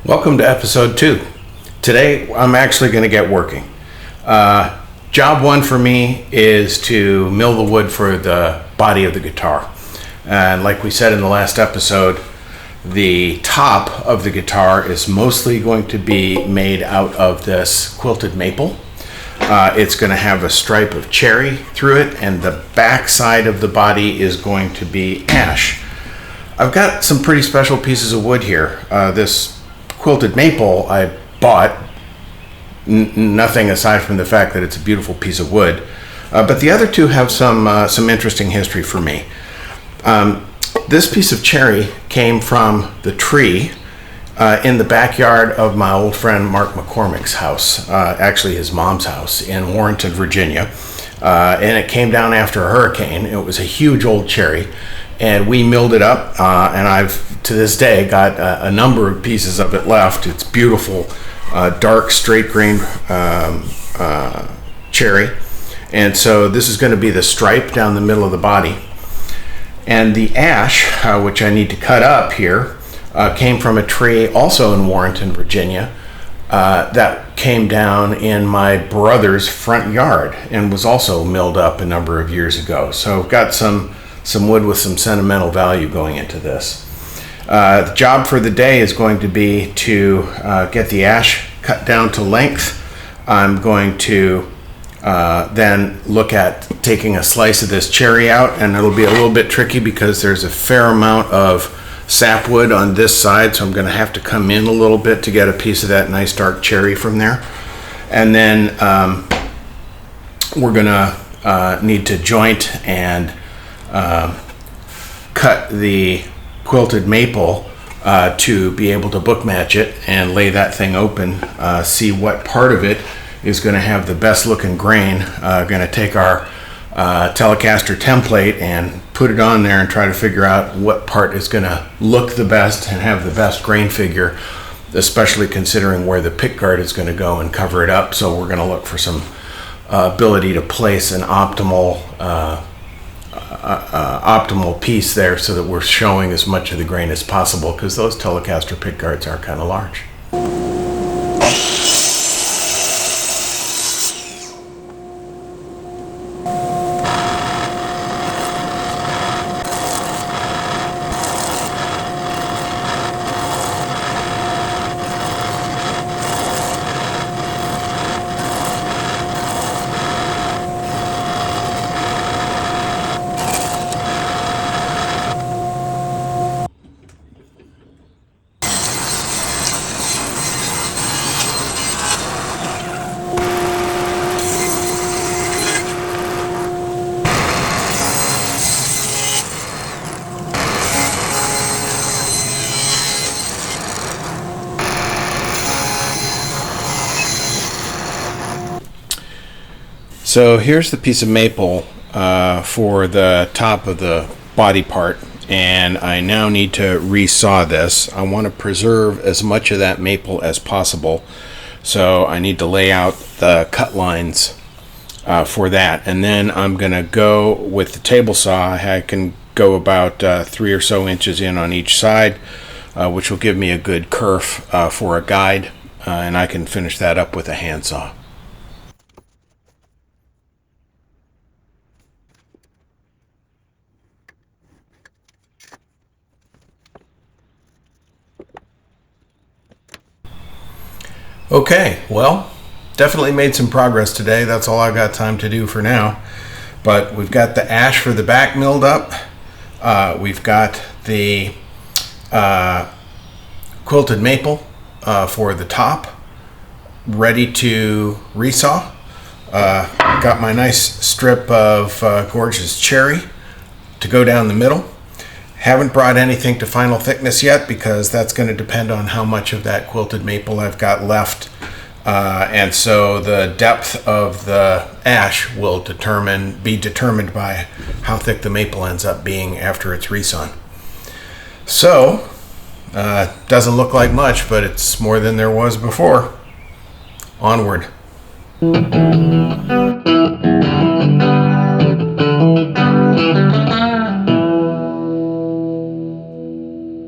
Welcome to episode 2. Today I'm actually going to get working. Job 1 for me is to mill the wood for the body of the guitar. And like we said in the last episode, the top of the guitar is mostly going to be made out of this quilted maple. It's going to have a stripe of cherry through it, and the back side of the body is going to be ash. I've got some pretty special pieces of wood here. This quilted maple I bought, nothing aside from the fact that it's a beautiful piece of wood, but the other two have some interesting history for me. This piece of cherry came from the tree in the backyard of my old friend Mark McCormick's house, actually his mom's house in Warrenton, Virginia, and it came down after a hurricane. It was a huge old cherry, and we milled it up, and I've to this day got a number of pieces of it left. It's beautiful, dark straight grain cherry, and so this is going to be the stripe down the middle of the body. And the ash, which I need to cut up here, came from a tree also in Warrenton, Virginia, that came down in my brother's front yard and was also milled up a number of years ago. So I've got some wood with some sentimental value going into this. The job for the day is going to be to get the ash cut down to length. I'm going to then look at taking a slice of this cherry out, and it'll be a little bit tricky because there's a fair amount of sapwood on this side, so I'm going to have to come in a little bit to get a piece of that nice dark cherry from there. And then we're going to need to joint and cut the quilted maple to be able to book match it and lay that thing open, see what part of it is going to have the best looking grain. Going to take our Telecaster template and put it on there and try to figure out what part is going to look the best and have the best grain figure, especially considering where the pick guard is going to go and cover it up. So we're going to look for some ability to place an optimal piece there so that we're showing as much of the grain as possible, because those Telecaster pick guards are kind of large. So here's the piece of maple for the top of the body part, and I now need to resaw this. I want to preserve as much of that maple as possible, so I need to lay out the cut lines for that. And then I'm going to go with the table saw. I can go about 3 or so inches in on each side, which will give me a good kerf for a guide, and I can finish that up with a handsaw. Okay, well, definitely made some progress today. That's all I got time to do for now. But we've got the ash for the back milled up. We've got the quilted maple for the top ready to resaw. Got my nice strip of gorgeous cherry to go down the middle. Haven't brought anything to final thickness yet because that's going to depend on how much of that quilted maple I've got left. And so the depth of the ash will be determined by how thick the maple ends up being after it's resawn. So, doesn't look like much, but it's more than there was before. Onward.